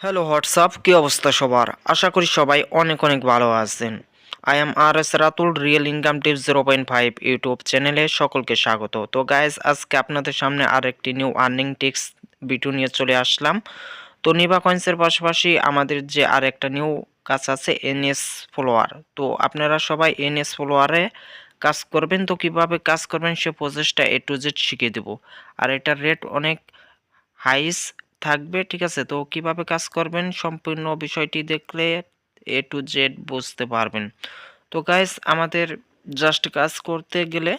Hello WhatsApp, কী অবস্থা সবার? আশা করি সবাই অনেক অনেক ভালো আছেন। I am R S Ratul, real income tips 0.5 YouTube চ্যানেলে সকলকে স্বাগত। তো গাইজ, আজকে আপনাদের সামনে আরেকটি নিউ আর্নিং টিপস ভিডিও নিয়ে চলে আসলাম। তো নিবা কয়েন্সের পাশাপাশি আমাদের যে আরেকটা নিউ কাজ আছে এনএস ফলোয়ার। তো আপনারা সবাই এনএস ফলোয়ারে কাজ করবেন। তো কিভাবে কাজ করবেন সে প্রসেসটা এ টু জেড শিখিয়ে দেবো। আর এটার রেট অনেক হাইস থাকবে, ঠিক আছে? তো কিভাবে কাজ করবেন সম্পূর্ণ বিষয়টি দেখলে এ টু জেড বুঝতে পারবেন। তো গাইস, আমাদের জাস্ট কাজ করতে গেলে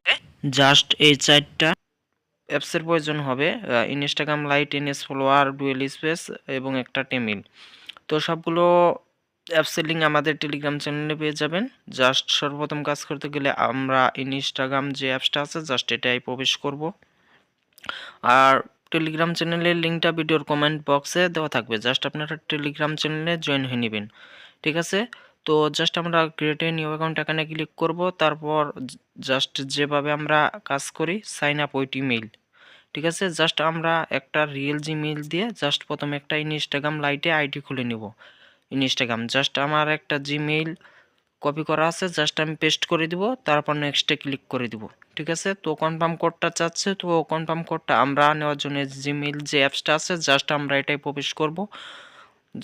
জাস্ট এই চারটা অ্যাপসের প্রয়োজন হবে: Instagram light, NS follower, dual space এবং একটা টেমিল। তো সবগুলো অ্যাপসের লিঙ্ক আমাদের টেলিগ্রাম চ্যানেলে পেয়ে যাবেন। জাস্ট সর্বপ্রথম কাজ করতে গেলে আমরা ইনস্টাগ্রাম যে অ্যাপসটা আছে জাস্ট এটাই প্রবেশ করব। আর টেলিগ্রাম চ্যানেলের লিঙ্কটা ভিডিওর কমেন্ট বক্সে দেওয়া থাকবে, জাস্ট আপনারা টেলিগ্রাম চ্যানেলে জয়েন হয়ে নেবেন, ঠিক আছে? তো জাস্ট আমরা ক্রিয়েট এ নিউ অ্যাকাউন্ট এখানে ক্লিক করব। তারপর জাস্ট যেভাবে আমরা কাজ করি সাইন আপ উইথ ইমেইল, ঠিক আছে? জাস্ট আমরা একটা রিয়েল জিমেইল দিয়ে জাস্ট প্রথমে একটা ইনস্টাগ্রাম লাইটে আইডি খুলে নিব। ইনস্টাগ্রাম জাস্ট আমার একটা জিমেইল কপি করা আছে, জাস্ট আমি পেস্ট করে দিব, তারপর নেক্সটে ক্লিক করে দিব, ঠিক আছে? তো কনফার্ম কোডটা চাচ্ছে, তো কনফার্ম কোডটা আমরা নেওয়ার জন্য জিমেইল যে অ্যাপসটা আছে জাস্ট আমরা এটাই প্রবেশ করব।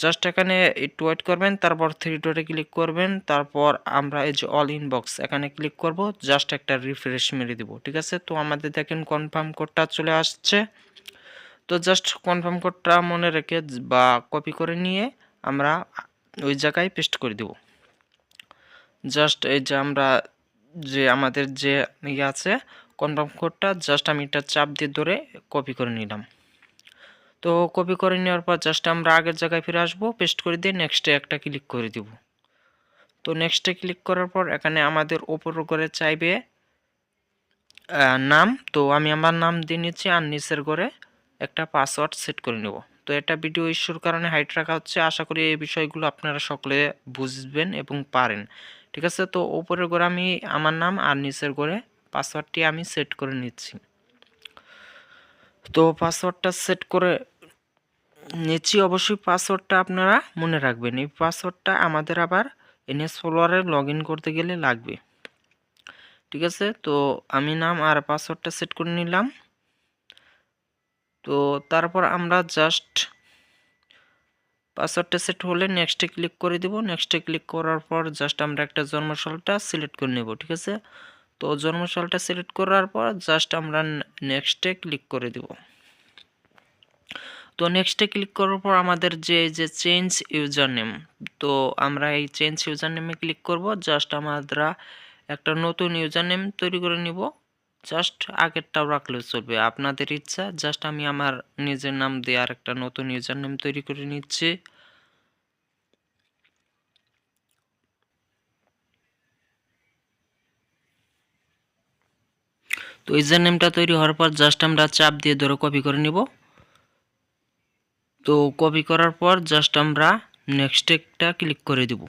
জাস্ট এখানে একটু ওয়েট করবেন, তারপর থ্রি ডটে ক্লিক করবেন, তারপর আমরা এই যে অল ইনবক্স এখানে ক্লিক করব, জাস্ট একটা রিফ্রেশ মেরে দিব, ঠিক আছে? তো আমাদের দেখেন কনফার্ম কোডটা চলে আসছে। তো জাস্ট কনফার্ম কোডটা মনে রেখে বা কপি করে নিয়ে আমরা ওই জায়গায় পেস্ট করে দিব। জাস্ট এই যে আমরা যে আমাদের যে ইয়ে আছে কনফার্ম কোডটা জাস্ট আমি এটা চাপ দিয়ে ধরে কপি করে নিলাম। তো কপি করে নেওয়ার পর জাস্ট আমরা আগের জায়গায় ফিরে আসবো, পেস্ট করে দিয়ে নেক্সটে একটা ক্লিক করে দিব। তো নেক্সটে ক্লিক করার পর এখানে আমাদের ওপর করে চাইবে নাম। তো আমি আমার নাম দিয়ে নিচ্ছি, আর নিচের করে একটা পাসওয়ার্ড সেট করে নেব। তো এটা ভিডিও ইস্যুর কারণে হাইড রাখা হচ্ছে। আশা করি এই বিষয়গুলো আপনারা সকলে বুঝবেন এবং পারেন, ঠিক আছে? তো উপরের করে আমি আমার নাম আর নিচের করে পাসওয়ার্ডটি আমি সেট করে নিচ্ছি। তো পাসওয়ার্ডটা সেট করে নিচ্ছি। অবশ্যই পাসওয়ার্ডটা আপনারা মনে রাখবেন। এই পাসওয়ার্ডটা আমাদের আবার এনএস ফলোয়ারে লগ ইন করতে গেলে লাগবে, ঠিক আছে? তো আমি নাম আর পাসওয়ার্ডটা সেট করে নিলাম। তো তারপর আমরা জাস্ট পাসওয়ার্ডটা সেট হলে নেক্সটে ক্লিক করে দিব। নেক্সটে ক্লিক করার পর জাস্ট আমরা একটা জন্মসালটা সিলেক্ট করে নেব, ঠিক আছে? তো জন্মসালটা সিলেক্ট করার পর জাস্ট আমরা নেক্সটে ক্লিক করে দিব। তো নেক্সটে ক্লিক করার পর আমাদের যে চেঞ্জ ইউজার নেম, তো আমরা এই চেঞ্জ ইউজার নেমে ক্লিক করব। জাস্ট আমরা একটা নতুন ইউজার নেম তৈরি করে নিব। জাস্ট আগেরটাও রাখলেও চলবে, আপনাদের ইচ্ছা। জাস্ট আমি আমার নিজের নাম দিয়ে আর একটা নতুন ইউজার নেম তৈরি করে নিচ্ছি। তো ইউজার নেমটা তৈরি হওয়ার পর জাস্ট আমরা চাপ দিয়ে ধরে কপি করে নিব। তো কপি করার পর জাস্ট আমরা নেক্সট একটা ক্লিক করে দিব।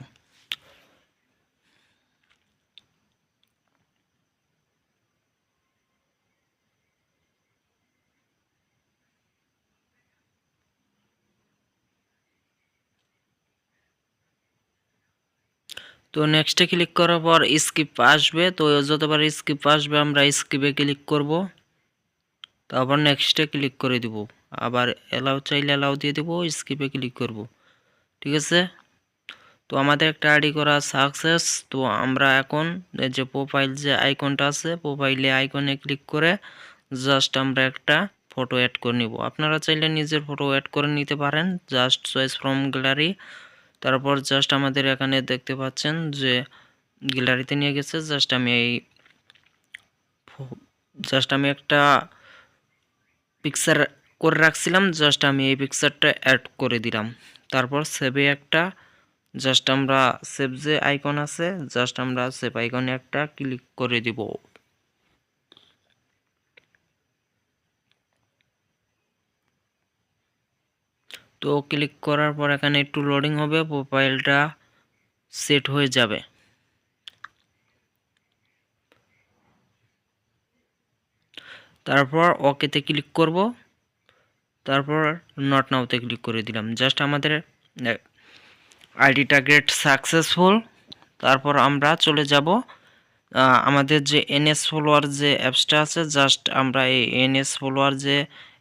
তো নেক্সটে ক্লিক করার পর স্কিপ আসবে, তো যতবার স্কিপ আসবে আমরা স্কিপে ক্লিক করব। তারপর নেক্সটে ক্লিক করে দিব, আবার অ্যালাউ চাইলে অ্যালাউ দিয়ে দেব, স্কিপে ক্লিক করব, ঠিক আছে? তো আমাদের একটা আইডি করা সাকসেস। তো আমরা এখন যে প্রোফাইল যে আইকনটা আছে প্রোফাইলে আইকনে ক্লিক করে জাস্ট আমরা একটা ফটো অ্যাড করে নিব। আপনারা চাইলে নিজের ফটো অ্যাড করে নিতে পারেন, জাস্ট চয়েস ফ্রম গ্যালারি। তারপর জাস্ট আমাদের এখানে দেখতে পাচ্ছেন যে গ্যালারিতে নিয়ে গেছে। জাস্ট আমি একটা পিকচার করে রাখছিলাম, জাস্ট আমি এই পিকচারটা অ্যাড করে দিলাম। তারপর সেভে একটা জাস্ট আমরা সেভ যে আইকন আছে জাস্ট আমরা সেভ আইকনে একটা ক্লিক করে দিব। তো ক্লিক করার পর এখানে একটু লোডিং হবে, প্রোফাইলটা সেট হয়ে যাবে। তারপর ওকেতে ক্লিক করব, তারপর নট নাওতে ক্লিক করে দিলাম। জাস্ট আমাদের আইডিটা গেট সাকসেসফুল। তারপর আমরা চলে যাব আমাদের যে এনএস ফলোয়ার যে অ্যাপসটা আছে, জাস্ট আমরা এই এনএস ফলোয়ার যে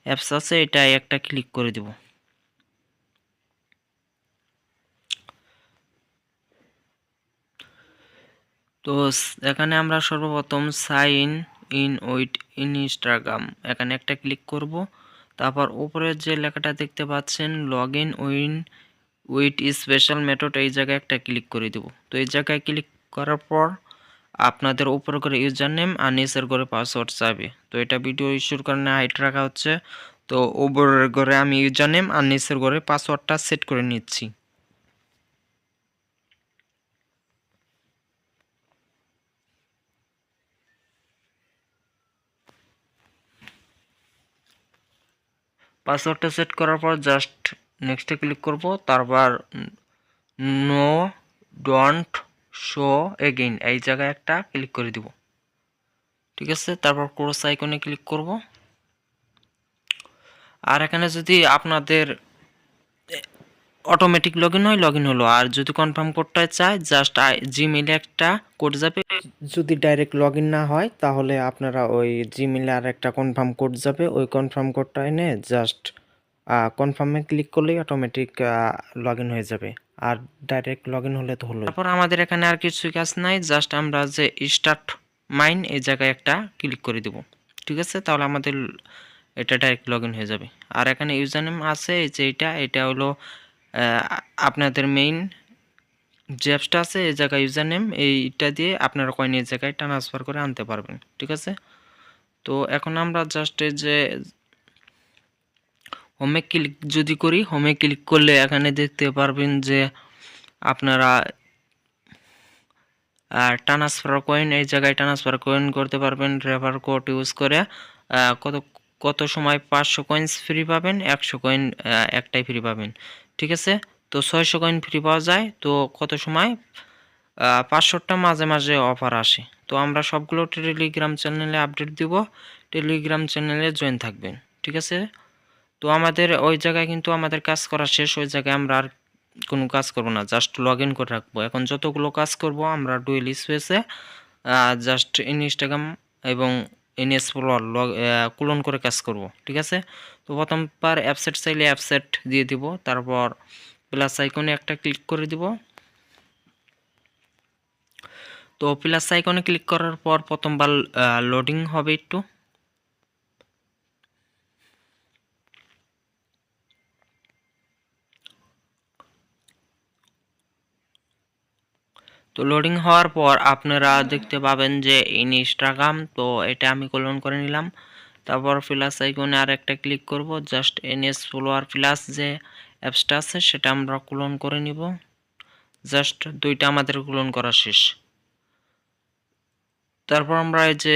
অ্যাপস আছে এটাই একটা ক্লিক করে দিব। তো এখানে আমরা সর্বপ্রথম সাইন ইন উইথ ইনস্টাগ্রাম এখানে একটা ক্লিক করব। তারপর উপরের যে লেখাটা দেখতে পাচ্ছেন log in with special method, এই জায়গায় একটা ক্লিক করে দেব। তো এই জায়গায় ক্লিক করার পর আপনাদের উপরে করে ইউজার নেম আর নিচের করে পাসওয়ার্ড চাইবে। তো এটা ভিডিও ইস্যুর কারণে হাইড রাখা হচ্ছে। তো উপরের ঘরে আমি ইউজার নেম আর নিচের ঘরে পাসওয়ার্ডটা সেট করে নিচ্ছি। পাসওয়ার্ডটা সেট করার পর জাস্ট নেক্সটে ক্লিক করব। তারপর নো ডোন্ট শো এগেইন এই জায়গায় একটা ক্লিক করে দিব। ঠিক আছে, তারপর ক্রস আইকনে ক্লিক করব। আর এখানে যদি আপনাদের অটোমেটিক লগ ইন হয় লগ ইন হলো, আর যদি কনফার্ম কোডটা চায় জাস্ট জিমেইলে একটা কোড যাবে। যদি ডাইরেক্ট লগ ইন না হয় তাহলে আপনারা ওই জিমেইলে আর একটা কনফার্ম কোড যাবে, ওই কনফার্ম কোডটা এনে জাস্ট কনফার্মে ক্লিক করলেই অটোমেটিক লগ ইন হয়ে যাবে। আর ডাইরেক্ট লগ ইন হলে তো হলো। তারপর আমাদের এখানে আর কিছু কাজ নাই, জাস্ট আমরা যে স্টার্ট মাইন এই জায়গায় একটা ক্লিক করে দেব। ঠিক আছে, তাহলে আমাদের এটা ডাইরেক্ট লগ ইন হয়ে যাবে। আর এখানে ইউজার নেম আছে এই যে এটা হলো আপনাদের মেইন যে অ্যাপসটা আছে এই জায়গায় ইউজার নেম, এইটা দিয়ে আপনারা কয়েন এই জায়গায় ট্রান্সফার করে আনতে পারবেন। ঠিক আছে, তো এখন আমরা জাস্ট এই যে হোমে ক্লিক যদি করি, হোমে ক্লিক করলে এখানে দেখতে পারবেন যে আপনারা ট্রান্সফার কয়েন এই জায়গায় ট্রান্সফার কয়েন করতে পারবেন রেফার কোড ইউজ করে। কত কত সময় 500 কয়েন্স ফ্রি পাবেন, 100 কয়েন একটাই ফ্রি পাবেন। ঠিক আছে, তো 600 কয়েন ফ্রি পাওয়া যায়। তো কত সময় 500টা মাঝে মাঝে অফার আসে। তো আমরা সবগুলো টেলিগ্রাম চ্যানেলে আপডেট দিব, টেলিগ্রাম চ্যানেলে জয়েন থাকবেন। ঠিক আছে, তো আমাদের ওই জায়গায় কিন্তু আমাদের কাজ করা শেষ, ওই জায়গায় আমরা আর কোনো কাজ করব না, জাস্ট লগ ইন করে রাখবো। এখন যতগুলো কাজ করব আমরা ডুয়েল স্পেসে জাস্ট ইনস্টাগ্রাম এবং এনএস ফলোয়ার ক্লোন করে কাজ করব। ঠিক আছে, তো প্রথমবার অ্যাপসেট চাইলে অ্যাপসেট দিয়ে দিব, তারপর প্লাস আইকনে একটা ক্লিক করে দিব। তো প্লাস আইকনে ক্লিক করার পর প্রথমবার লোডিং হবে একটু। তো লোডিং হওয়ার পর আপনারা দেখতে পাবেন যে ইনস্টাগ্রাম, তো এটা আমি ক্লোন করে নিলাম। তারপর প্লাস আইকনে আর একটা ক্লিক করব, জাস্ট এনএস ফলোয়ার প্লাস যে অ্যাপসটা আছে সেটা আমরা ক্লোন করে নিব। জাস্ট দুইটা আমাদের ক্লোন করা শেষ। তারপর আমরা এই যে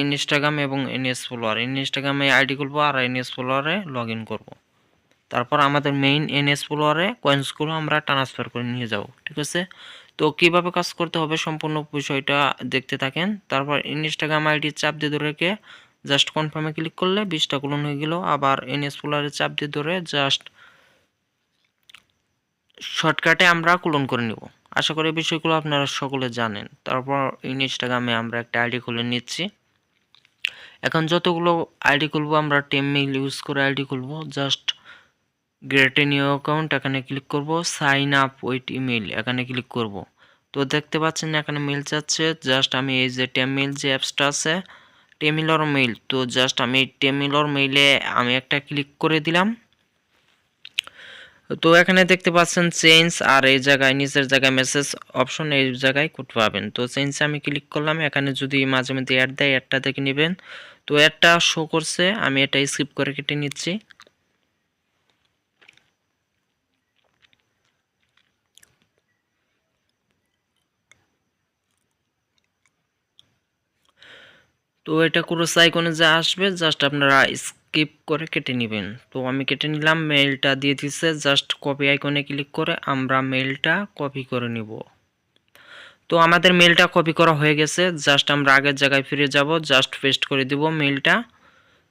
ইনস্টাগ্রাম এবং এনএস ফলোয়ার, ইনস্টাগ্রামে আইডি খুলবো আর এনএস ফলোয়ারে লগ ইন করবো। তারপর আমাদের মেইন এনএস ফলোয়ারে কয়েন্সগুলো আমরা ট্রান্সফার করে নিয়ে যাব। ঠিক আছে, তো কিভাবে কাজ করতে হবে সম্পূর্ণ বিষয়টা দেখতে থাকেন। তারপর ইনস্টাগ্রাম আইডি চাপ দিয়ে ধরে রেখে জাস্ট কনফার্মে ক্লিক করলে 20টা ক্লোন হয়ে গেল। আবার এনএস ফলোয়ারে চাপ দিয়ে ধরে জাস্ট শর্টকাটে আমরা ক্লোন করে নিব। আশা করি বিষয়গুলো আপনারা সকলে জানেন। তারপর ইনস্টাগ্রামে আমরা একটা আইডি খুলে নিচ্ছি। এখন যতগুলো আইডি খুলবো আমরা টেমমেইল ইউজ করে আইডি খুলবো। Just great a new account এখানে ক্লিক করব, সাইন আপ উইথ ইমেল এখানে ক্লিক করব। তো দেখতে পাচ্ছেন এখানে মেল চাচ্ছে, জাস্ট আমি এই যে টেমমেইল যে অ্যাপসটা আছে টেমিলর মেইল, তো জাস্ট আমি টেমিলর মেইলে আমি একটা ক্লিক করে দিলাম। তো এখানে দেখতে পাচ্ছেন চেঞ্জ, আর এই জায়গায় নিচের জায়গায় মেসেজ অপশন এই জায়গায় কোড পাবেন। তো চেঞ্জে আমি ক্লিক করলাম। এখানে যদি মাঝে মধ্যে অ্যাড দেয় অ্যাডটা দেখে নেবেন। তো অ্যাডটা শো করছে, আমি এটা স্কিপ করে কেটে নিচ্ছি। তো এটা ক্রস আইকনে যা আসবে জাস্ট আপনারা স্কিপ করে কেটে নেবেন। তো আমি কেটে নিলাম, মেইলটা দিয়ে দিচ্ছে। জাস্ট কপি আইকনে ক্লিক করে আমরা মেইলটা কপি করে নিব। তো আমাদের মেইলটা কপি করা হয়ে গেছে, জাস্ট আমরা আগের জায়গায় ফিরে যাব, জাস্ট পেস্ট করে দিব মেইলটা।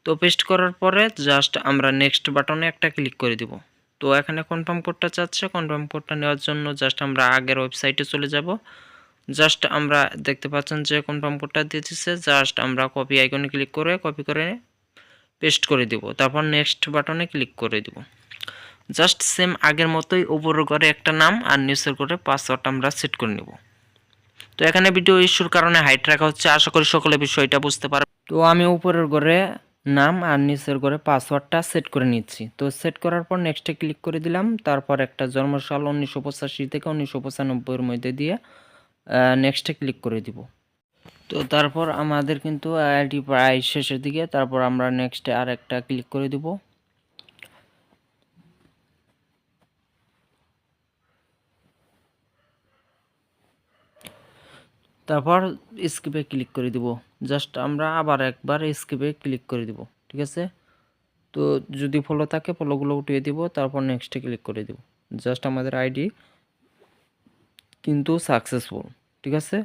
তো পেস্ট করার পরে জাস্ট আমরা নেক্সট বাটনে একটা ক্লিক করে দিব। তো এখানে কনফার্ম কোডটা চাচ্ছে। কনফার্ম কোডটা নেওয়ার জন্য জাস্ট আমরা আগের ওয়েবসাইটে চলে যাব। জাস্ট আমরা দেখতে পাচ্ছেন যে কনফার্ম কোডটা দিয়ে দিচ্ছে। জাস্ট আমরা কপি আইকনে ক্লিক করে কপি করে পেস্ট করে দিব। তারপর নেক্সট বাটনে ক্লিক করে দিব। জাস্ট সেম আগের মতোই উপরের ঘরে একটা নাম আর নিচের ঘরে পাসওয়ার্ড আমরা সেট করে নেব। তো এখানে ভিডিও ইস্যুর কারণে হাইট রাখা হচ্ছে, আশা করি সকলে বিষয়টা বুঝতে পারবে। তো আমি উপরের ঘরে নাম আর নিচের ঘরে পাসওয়ার্ডটা সেট করে নিচ্ছি। তো সেট করার পর নেক্সটে ক্লিক করে দিলাম। তারপর একটা জন্মসাল 1985 থেকে 1995 মধ্যে দিয়ে নেক্সটে ক্লিক করে দিব। তো তারপর আমাদের কিন্তু আইডি প্রায় শেষের দিকে। তারপর আমরা নেক্সটে আর একটা ক্লিক করে দিব। তারপর স্কিপে ক্লিক করে দিব। জাস্ট আমরা আবার একবার স্কিপে ক্লিক করে দিব, ঠিক আছে। তো যদি ফলো থাকে ফলোগুলো উঠিয়ে দিব, তারপর নেক্সটে ক্লিক করে দিব। জাস্ট আমাদের আইডি কিন্তু সাকসেসফুল, ঠিক আছে।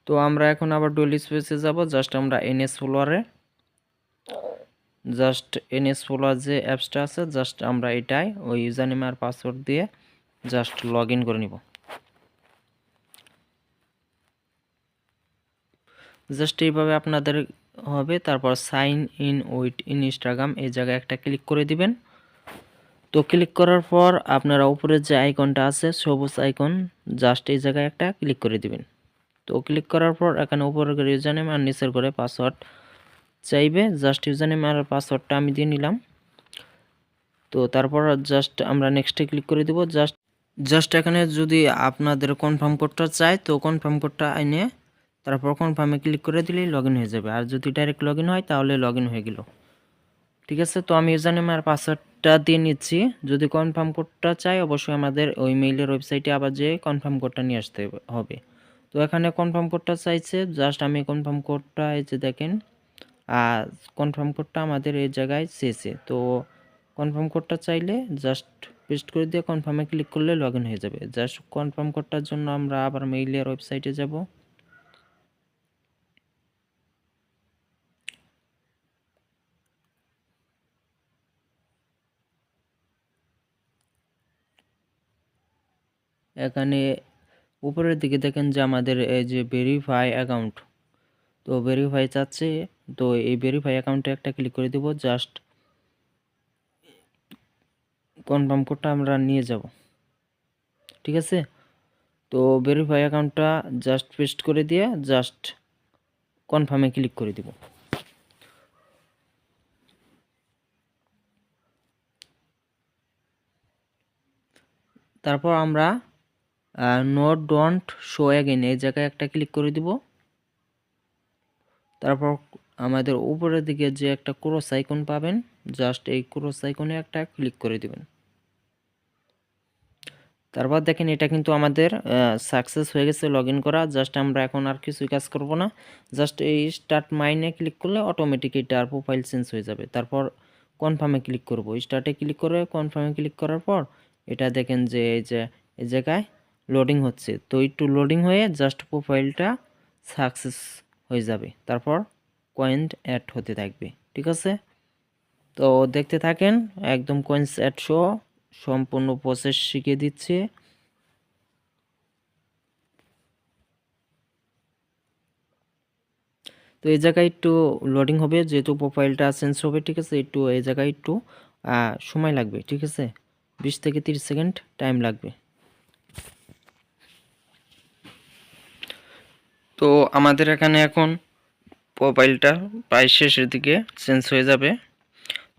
তো আমরা এখন আবার ডুয়াল স্পেসে যাব। জাস্ট আমরা এনএস ফলোয়ারে যে অ্যাপসটা আছে জাস্ট আমরা এটাই ওই ইউজার নেম আর পাসওয়ার্ড দিয়ে জাস্ট লগ ইন করে নিব। জাস্ট এইভাবে আপনাদের হবে। তারপর সাইন ইন উইথ ইনস্টাগ্রাম এই জায়গায় একটা ক্লিক করে দিবেন। তো ক্লিক করার পর আপনারা উপরে যে আইকনটা আছে সবুজ আইকন জাস্ট এই জায়গায় একটা ক্লিক করে দিবেন। তো ক্লিক করার পর এখানে উপরের ঘরে ইউজার নেম আর নিচের ঘরে পাসওয়ার্ড চাইবে। জাস্ট ইউজার নেম আর পাসওয়ার্ডটা আমি দিয়ে নিলাম। তো তারপর জাস্ট আমরা নেক্সটে ক্লিক করে দিব। জাস্ট এখানে যদি আপনাদের কনফার্ম কোডটা চাই তো কনফার্ম কোডটা এনে তারপর কনফার্মে ক্লিক করে দিলেই লগ ইন হয়ে যাবে। আর যদি ডাইরেক্ট লগ ইন হয় তাহলে লগ ইন হয়ে গেল, ঠিক আছে। তো আমি ইউজার নেম আর পাসওয়ার্ডটা দিয়ে নিচ্ছি। যদি কনফার্ম কোডটা চাই অবশ্যই আমাদের ওই মেইলের ওয়েবসাইটে আবার যেয়ে কনফার্ম কোডটা নিয়ে আসতে হবে। তো এখানে কনফার্ম কোডটা চাইছে। জাস্ট আমি কনফার্ম কোডটা এই যে দেখেন কনফার্ম কোডটা আমাদের এই জায়গায় চেয়েছে। তো কনফার্ম কোডটা চাইলে জাস্ট পেস্ট করে দিয়ে কনফার্মে ক্লিক করলে লগ ইন হয়ে যাবে। জাস্ট কনফার্ম কোডটার জন্য আমরা আবার মেইলের ওয়েবসাইটে যাব। এখানে উপরের দিকে দেখেন যে আমাদের এই যে ভেরিফাই অ্যাকাউন্ট, তো ভেরিফাই চাচ্ছে। তো এই ভেরিফাই অ্যাকাউন্টে একটা ক্লিক করে দিব। জাস্ট কনফার্ম কোডটা আমরা নিয়ে যাব, ঠিক আছে। তো ভেরিফাই অ্যাকাউন্টটা জাস্ট পেস্ট করে দিয়ে জাস্ট কনফার্মে ক্লিক করে দিব। তারপর আমরা নো ডোন্ট শো অ্যাগেন এই জায়গায় একটা ক্লিক করে দিব। তারপর আমাদের উপরের দিকে যে একটা ক্রস আইকন পাবেন জাস্ট এই ক্রস আইকনে একটা ক্লিক করে দিবেন। তারপর দেখেন এটা কিন্তু আমাদের সাকসেস হয়ে গেছে লগ ইন করা। জাস্ট আমরা এখন আর কিছুই কাজ করব না। জাস্ট এই স্টার্ট মাইনে ক্লিক করলে অটোমেটিক এটার প্রোফাইল চেঞ্জ হয়ে যাবে। তারপর কনফার্মে ক্লিক করব। স্টার্টে ক্লিক করে কনফার্মে ক্লিক করার পর এটা দেখেন যে এই জায়গায় লোডিং হচ্ছে। তো একটু লোডিং হয়ে জাস্ট প্রোফাইলটা সাকসেস হয়ে যাবে। তারপর কয়েন অ্যাড হতে থাকবে, ঠিক আছে। তো দেখতে থাকেন একদম কয়েন্স অ্যাড শো সম্পূর্ণ প্রসেস শিখিয়ে দিচ্ছে। তো এই জায়গায় একটু লোডিং হবে যেহেতু প্রোফাইলটা চেঞ্জ হবে, ঠিক আছে। একটু এই জায়গায় একটু সময় লাগবে, ঠিক আছে। 20 থেকে 30 সেকেন্ড টাইম লাগবে। তো আমাদের এখানে এখন প্রোফাইলটা প্রায় শেষের দিকে চেঞ্জ হয়ে যাবে।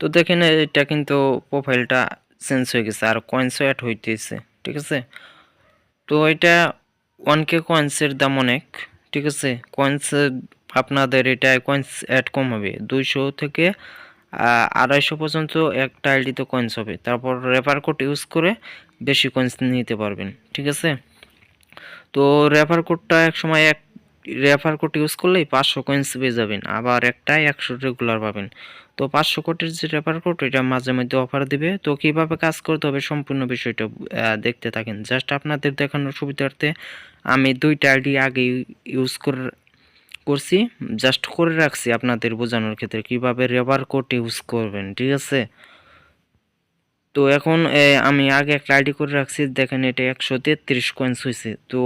তো দেখেন এটা কিন্তু প্রোফাইলটা চেঞ্জ হয়ে গেছে আর কয়েন্সও অ্যাড হইতেছে, ঠিক আছে। তো এটা 1K কয়েন্সের দাম অনেক, ঠিক আছে। কয়েন্স আপনাদের এটা কয়েন্স অ্যাড কম হবে 200 থেকে 250 পর্যন্ত একটা আইডিতে কয়েন্স হবে। তারপর রেফার কোড ইউজ করে বেশি কয়েন্স নিতে পারবেন, ঠিক আছে। তো রেফার কোডটা রেফার কোড ইউজ করলেই 500 কয়েন্স পেয়ে যাবেন। আবার একটাই 100 রেগুলার পাবেন। তো 500 কোটের যে রেফার কোড এটা মাঝে মধ্যে অফার দিবে। তো কিভাবে কাজ করতে হবে সম্পূর্ণ বিষয়টা দেখতে থাকেন। জাস্ট আপনাদের দেখানোর সুবিধার্থে আমি 2টা আইডি আগে ইউজ করছি, জাস্ট করে রাখছি আপনাদের বোঝানোর ক্ষেত্রে কিভাবে রেফার কোড ইউজ করবেন, ঠিক আছে। তো এখন আমি আগে একটা আইডি করে রাখছি, দেখেন এটা 133 কয়েন্স হয়েছে। তো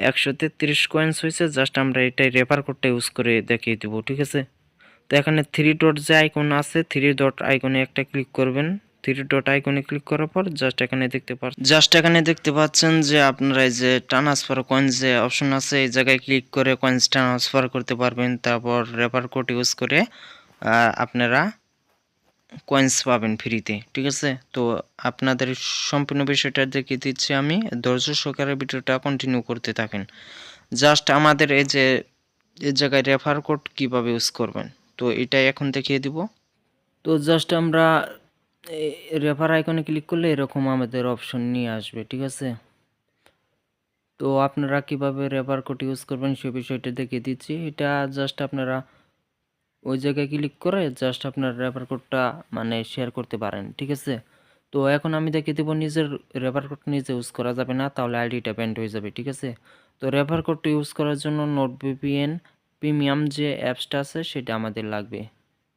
133 কয়েন্স হয়েছে, জাস্ট আমরা এটাই রেফার কোডটা ইউজ করে দেখিয়ে দেবো, ঠিক আছে। তো এখানে থ্রি ডট যে আইকন আছে, থ্রি ডট আইকনে একটা ক্লিক করবেন। থ্রি ডট আইকনে ক্লিক করার পর জাস্ট এখানে দেখতে পাচ্ছেন যে আপনারা এই যে ট্রান্সফার কয়েন্স যে অপশন আছে, এই জায়গায় ক্লিক করে কয়েন্স ট্রান্সফার করতে পারবেন। তারপর রেফার কোড ইউজ করে আপনারা কয়েন্স পাবেন ফ্রিতে, ঠিক আছে। তো আপনাদের সম্পূর্ণ বিষয়টা দেখিয়ে দিচ্ছি আমি, ধৈর্য সহকারে ভিডিওটা কন্টিনিউ করতে থাকেন। জাস্ট আমাদের এই যে এই জায়গায় রেফার কোড কীভাবে ইউজ করবেন, তো এটাই এখন দেখিয়ে দিব। তো জাস্ট আমরা রেফার আইকনে ক্লিক করলে এরকম আমাদের অপশন নিয়ে আসবে, ঠিক আছে। তো আপনারা কিভাবে রেফার কোড ইউজ করবেন সে বিষয়টা দেখিয়ে দিচ্ছি। এটা জাস্ট আপনারা ওই জায়গায় ক্লিক করে জাস্ট আপনার রেফার কোডটা মানে শেয়ার করতে পারেন, ঠিক আছে। তো এখন আমি দেখিয়ে দেবো, নিজের রেফার কোড নিজে ইউজ করা যাবে না, তাহলে আইডিটা ব্যান্ড হয়ে যাবে, ঠিক আছে। তো রেফার কোডটা ইউজ করার জন্য নোটভিপিএন প্রিমিয়াম যে অ্যাপসটা আছে সেটা আমাদের লাগবে।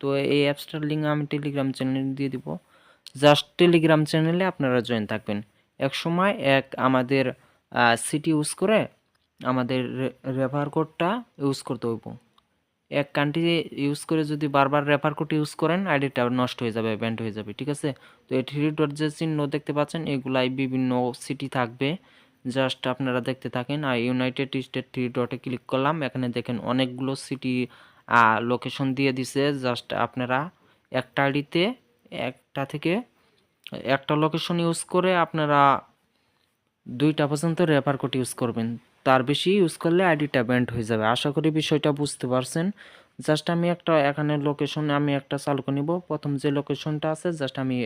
তো এই অ্যাপসটার লিঙ্ক আমি টেলিগ্রাম চ্যানেলে দিয়ে দিব। জাস্ট টেলিগ্রাম চ্যানেলে আপনারা জয়েন থাকবেন। এক সময় আমাদের সিটি ইউজ করে আমাদের রেফার কোডটা ইউজ করতে হইব। এক কান্ট্রি ইউজ করে যদি বারবার রেফার কোড ইউজ করেন, আইডিটা নষ্ট হয়ে যাবে, ব্যান্ড হয়ে যাবে, ঠিক আছে। তো এই থ্রি ডট যে চিহ্ন দেখতে পাচ্ছেন, এগুলাই বিভিন্ন সিটি থাকবে, জাস্ট আপনারা দেখতে থাকেন। আর ইউনাইটেড স্টেট থ্রি ডটে ক্লিক করলাম, এখানে দেখেন অনেকগুলো সিটি লোকেশন দিয়ে দিছে। জাস্ট আপনারা একটা আইডিতে একটা থেকে একটা লোকেশন ইউজ করে আপনারা 2টা পর্যন্ত রেফার কোড ইউজ করবেন। তার বেশি ইউজ করলে আইডিটা ব্যান্ড হয়ে যাবে। আশা করি বিষয়টা বুঝতে পারছেন। জাস্ট আমি একটা এখানে লোকেশন আমি একটা চালু করে নিব। প্রথম যে লোকেশনটা আছে জাস্ট আমি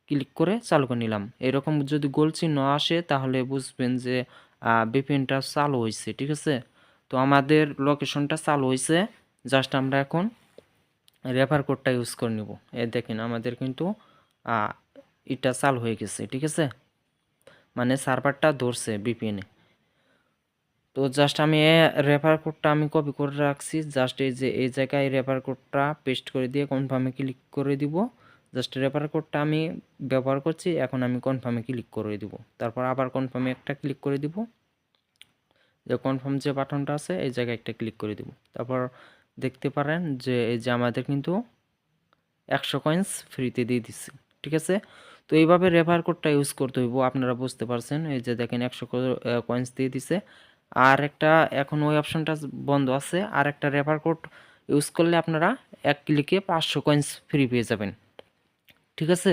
ক্লিক করে চালু করে নিলাম। এরকম যদি গোল চিহ্ন আসে তাহলে বুঝবেন যে ভিপিএনটা চালু হয়েছে, ঠিক আছে। তো আমাদের লোকেশনটা চালু হয়েছে, জাস্ট আমরা এখন রেফার কোডটা ইউজ করে নিব। দেখেন আমাদের কিন্তু এটা চালু হয়ে গেছে, ঠিক আছে, মানে সার্ভারটা ধরছে ভিপিএনে। তো জাস্ট আমি রেফার কোডটা আমি কপি করে রাখছি, জাস্ট এই যে এই জায়গায় রেফার কোডটা পেস্ট করে দিয়ে কনফার্মে ক্লিক করে দিব। জাস্ট রেফার কোডটা আমি ব্যবহার করছি, এখন আমি কনফার্মে ক্লিক করে দিব। তারপর আবার কনফার্মে একটা ক্লিক করে দিব, যে কনফার্ম যে বাটনটা আছে এই জায়গায় একটা ক্লিক করে দিব। তারপর দেখতে পারেন যে এই যে আমাদের কিন্তু 100 কয়েন্স ফ্রিতে দিয়ে দিচ্ছে, ঠিক আছে। তো এইভাবে রেফার কোডটা ইউজ করতে হইব, আপনারা বুঝতে পারছেন। এই যে দেখেন 100 কয়েন্স দিয়ে দিছে। আর একটা এখন ওই অপশনটা বন্ধ আছে, আর একটা রেফার কোড ইউজ করলে আপনারা এক ক্লিকে 500 কয়েন্স ফ্রি পেয়ে যাবেন, ঠিক আছে।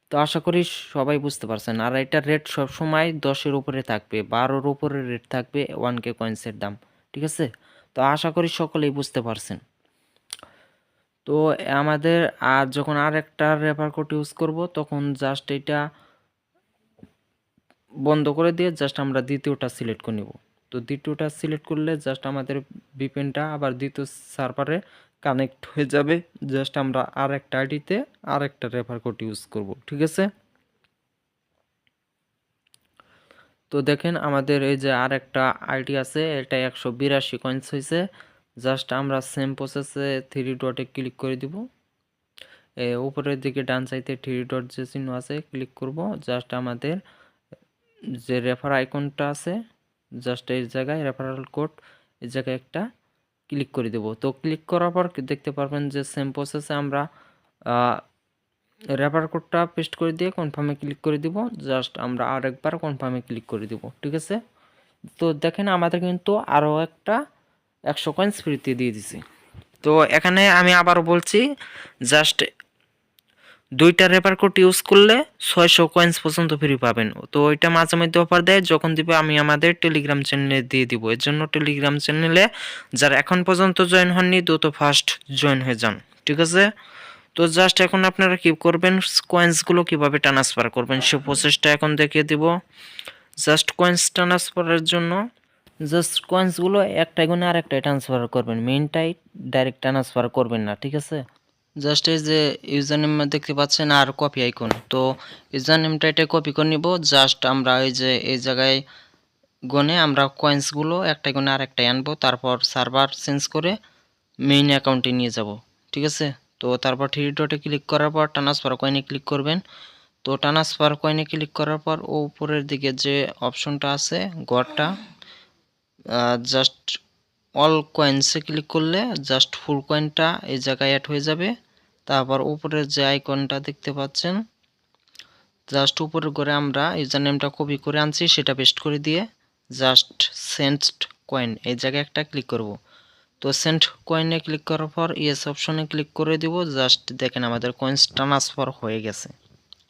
তো আশা করি সবাই বুঝতে পারছেন। আর এটার রেট সবসময় 10-এর উপরে থাকবে, 12-এর উপরে রেট থাকবে 1K কয়েন্সের দাম, ঠিক আছে। তো আশা করি সকলেই বুঝতে পারছেন। তো আমাদের আর যখন আর একটা রেফার কোড ইউজ করব তখন জাস্ট এটা বন্ধ করে দিয়ে জাস্ট আমরা দ্বিতীয়টা সিলেক্ট করে নেব। তো দ্বিতীয়টা সিলেক্ট করলে জাস্ট আমাদের ভিপিএনটা আবার দ্বিতীয় সার্ভারে কানেক্ট হয়ে যাবে। জাস্ট আমরা আর একটা আইডিতে আর একটা রেফার কোড ইউজ করব, ঠিক আছে। তো দেখেন আমাদের এই যে আর একটা আইডি আছে, এটা 182 কয়েন্স হয়েছে। জাস্ট আমরা সেম প্রসেসে থ্রি ডটে ক্লিক করে দিব। উপরের দিকে ডান সাইডে থ্রি ডট যে চিহ্ন আছে ক্লিক করব। জাস্ট আমাদের যে রেফার আইকনটা আছে জাস্ট এই জায়গায় রেফারেল কোড এই জায়গায় একটা ক্লিক করে দেব। তো ক্লিক করার পর দেখতে পারবেন যে সেম প্রসেসে আমরা রেফার কোডটা পেস্ট করে দিয়ে কনফার্মে ক্লিক করে দিব। জাস্ট আমরা আরেকবার কনফার্মে ক্লিক করে দিব, ঠিক আছে। তো দেখেন আমাদের কিন্তু আরও একটা 100 কয়েন্স ফ্রিতে দিয়ে দিছি। তো এখানে আমি আবারও বলছি, জাস্ট 2টা রেফার কোড ইউজ করলে 600 কয়েন্স পর্যন্ত ফ্রি পাবেন। তো ওইটা মাঝে মধ্যে অফার দেয়, যখন দিবে আমি আমাদের টেলিগ্রাম চ্যানেলে দিয়ে দিব। এর জন্য টেলিগ্রাম চ্যানেলে যারা এখন পর্যন্ত জয়েন হননি দ্রুত ফার্স্ট জয়েন হয়ে যান, ঠিক আছে। তো জাস্ট এখন আপনারা কি করবেন, কয়েন্সগুলো কিভাবে ট্রান্সফার করবেন সে প্রসেসটা এখন দেখিয়ে দিব। জাস্ট কয়েন্স ট্রান্সফারের জন্য জাস্ট কয়েন্সগুলো একটা গুণে আর একটাই ট্রান্সফার করবেন, মেইনটাই ডাইরেক্ট ট্রান্সফার করবেন না, ঠিক আছে। জাস্ট এই যে ইউজার নেম দেখতে পাচ্ছেন আর কপি আইকন, তো ইউজার নেমটা এটা কপি করে নিব। জাস্ট আমরা এই যে এই জায়গায় গনে আমরা কয়েন্সগুলো একটা গুণে আর একটাই আনবো, তারপর সার্ভার চেঞ্জ করে মেইন অ্যাকাউন্টে নিয়ে যাব, ঠিক আছে। তো তারপর থ্রি ডটে ক্লিক করার পর ট্রান্সফার কয়েনে ক্লিক করবেন। তো ট্রান্সফার কয়েনে ক্লিক করার পর উপরের দিকে যে অপশনটা আছে ঘরটা, জাস্ট অল কয়েন্সে ক্লিক করলে জাস্ট ফুল কয়েনটা এই জায়গায় অ্যাড হয়ে যাবে। তারপর উপরের যে আইকনটা দেখতে পাচ্ছেন, জাস্ট উপরে করে আমরা ইউজার নেমটা কপি করে আনছি, সেটা পেস্ট করে দিয়ে জাস্ট সেন্ড কয়েন এই জায়গায় একটা ক্লিক করব। তো সেন্ড কয়েনে ক্লিক করার পর ইয়েস অপশনে ক্লিক করে দিব। জাস্ট দেখেন আমাদের কয়েন্স ট্রান্সফার হয়ে গেছে।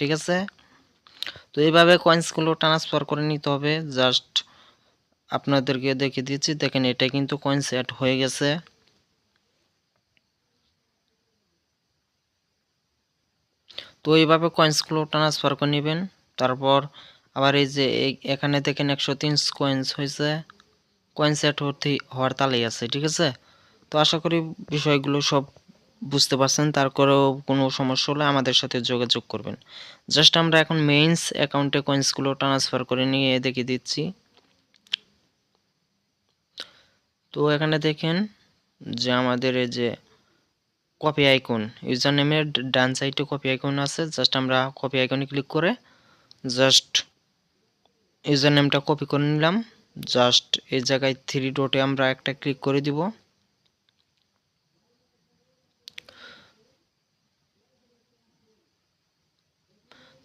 ঠিক আছে, তো এইভাবে কয়েন্সগুলো ট্রান্সফার করে নিতে হবে। জাস্ট আপনাদেরকে দেখিয়ে দিচ্ছি, দেখেন এটা কিন্তু কয়েন্স অ্যাড হয়ে গেছে। তো এইভাবে কয়েন্সগুলো ট্রান্সফার করে নেবেন। তারপর আবার এই যে এখানে দেখেন 103 কয়েন্স হয়েছে, কয়েন্স অ্যাড হওয়ার তালেই আছে। ঠিক আছে, তো আশা করি বিষয়গুলো সব বুঝতে পারছেন। তারপরেও কোনো সমস্যা হলে আমাদের সাথে যোগাযোগ করবেন। জাস্ট আমরা এখন মেইনস অ্যাকাউন্টে কয়েন্সগুলো ট্রান্সফার করে নিয়ে দেখিয়ে দিচ্ছি। তো এখানে দেখেন যে আমাদের এই যে কপি আইকন, ইউজার নেমের ডান সাইডে কপি আইকন আছে। জাস্ট আমরা কপি আইকনে ক্লিক করে জাস্ট ইউজার নেমটা কপি করে নিলাম। জাস্ট এই জায়গায় 3 ডটে আমরা একটা ক্লিক করে দিব।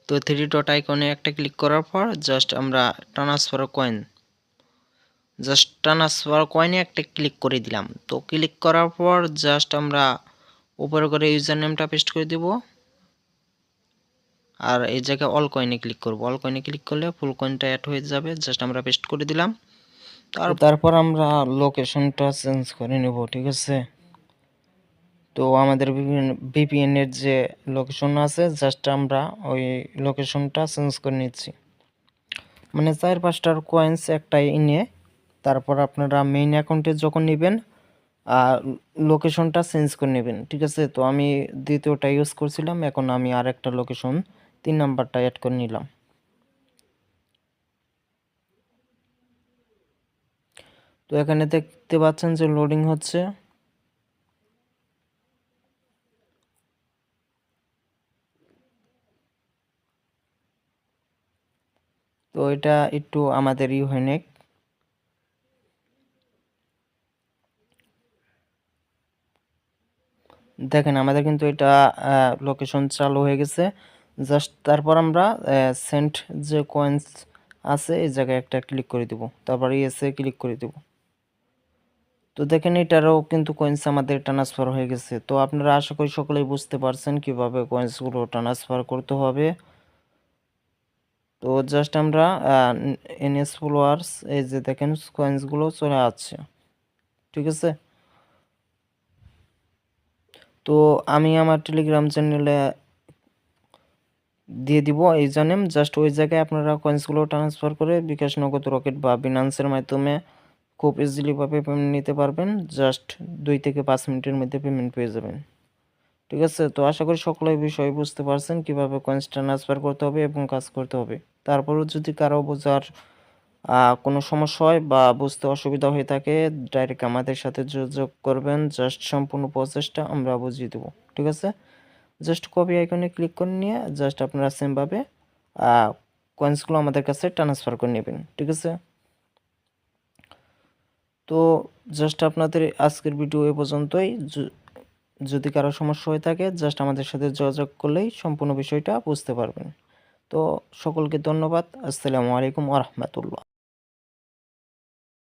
তো 3 ডট আইকনে একটা ক্লিক করার পর জাস্ট আমরা ট্রান্সফার কয়েনে একটা ক্লিক করে দিলাম। তো ক্লিক করার পর জাস্ট আমরা উপরে করে ইউজার নেমটা পেস্ট করে দিব, আর এই জায়গায় অল কয়েনে ক্লিক করব। অল কয়েনে ক্লিক করলে ফুল কয়েনটা অ্যাড হয়ে যাবে। জাস্ট আমরা পেস্ট করে দিলাম। তারপর আমরা লোকেশনটা চেঞ্জ করে নেব। ঠিক আছে, তো আমাদের ভিপিএন এর যে লোকেশন আছে, জাস্ট আমরা ওই লোকেশনটা চেঞ্জ করে নিচ্ছি। মানে 4-5টার কয়েন্স একটাই নিয়ে তারপর আপনারা মেইন অ্যাকাউন্টে যখন নেবেন লোকেশনটা চেঞ্জ করে নেবেন। ঠিক আছে, তো আমি দ্বিতীয়টা ইউজ করছিলাম, এখন আমি আর একটা লোকেশন 3 নাম্বারটা অ্যাড করে নিলাম। তো এখানে দেখতে পাচ্ছেন যে লোডিং হচ্ছে। তো এটা একটু আমাদের ইউনিক। দেখেন আমাদের কিন্তু এটা লোকেশন চালু হয়ে গেছে। জাস্ট তারপর আমরা সেন্ট যে কয়েন্স আছে এই জায়গায় একটা ক্লিক করে দিব, তারপর ইয়েসে ক্লিক করে দিব। তো দেখেন এটারও কিন্তু কয়েন্স আমাদের ট্রান্সফার হয়ে গেছে। তো আপনারা আশা করি সকলেই বুঝতে পারছেন কিভাবে কয়েন্সগুলো ট্রান্সফার করতে হবে। তো জাস্ট আমরা এনএস ফলোয়ার্স এই যে দেখেন কয়েন্সগুলো চলে আসছে। ঠিক আছে, তো আমি আমার টেলিগ্রাম চ্যানেলে দিয়ে দিব ইউজার নেম। জাস্ট ওই জায়গায় আপনারা কয়েন্সগুলো ট্রান্সফার করে বিকাশ, নগদ, রকেট বা বিনান্সের মাধ্যমে খুব ইজিলিভাবে পেমেন্ট নিতে পারবেন। জাস্ট 2 থেকে 5 মিনিটের মধ্যে পেমেন্ট পেয়ে যাবেন। ঠিক আছে, তো আশা করি সকলেই বিষয় বুঝতে পারছেন কিভাবে কয়েন্স ট্রান্সফার করতে হবে এবং কাজ করতে হবে। তারপরেও যদি কারো বোঝার কোনো সমস্যা হয় বা বুঝতে অসুবিধা হয়ে থাকে, ডাইরেক্ট আমাদের সাথে যোগাযোগ করবেন। জাস্ট সম্পূর্ণ প্রসেসটা আমরা বুঝিয়ে দেবো। ঠিক আছে, জাস্ট কপি আইকনে ক্লিক করে নিয়ে জাস্ট আপনারা সেমভাবে কয়েন্সগুলো আমাদের কাছে ট্রান্সফার করে নেবেন। ঠিক আছে, তো জাস্ট আপনাদের আজকের ভিডিও এ পর্যন্তই। যদি কারো সমস্যা হয়ে থাকে জাস্ট আমাদের সাথে যোগাযোগ করলেই সম্পূর্ণ বিষয়টা বুঝতে পারবেন। তো সকলকে ধন্যবাদ। আসসালামু আলাইকুম ওয়া রাহমাতুল্লাহ।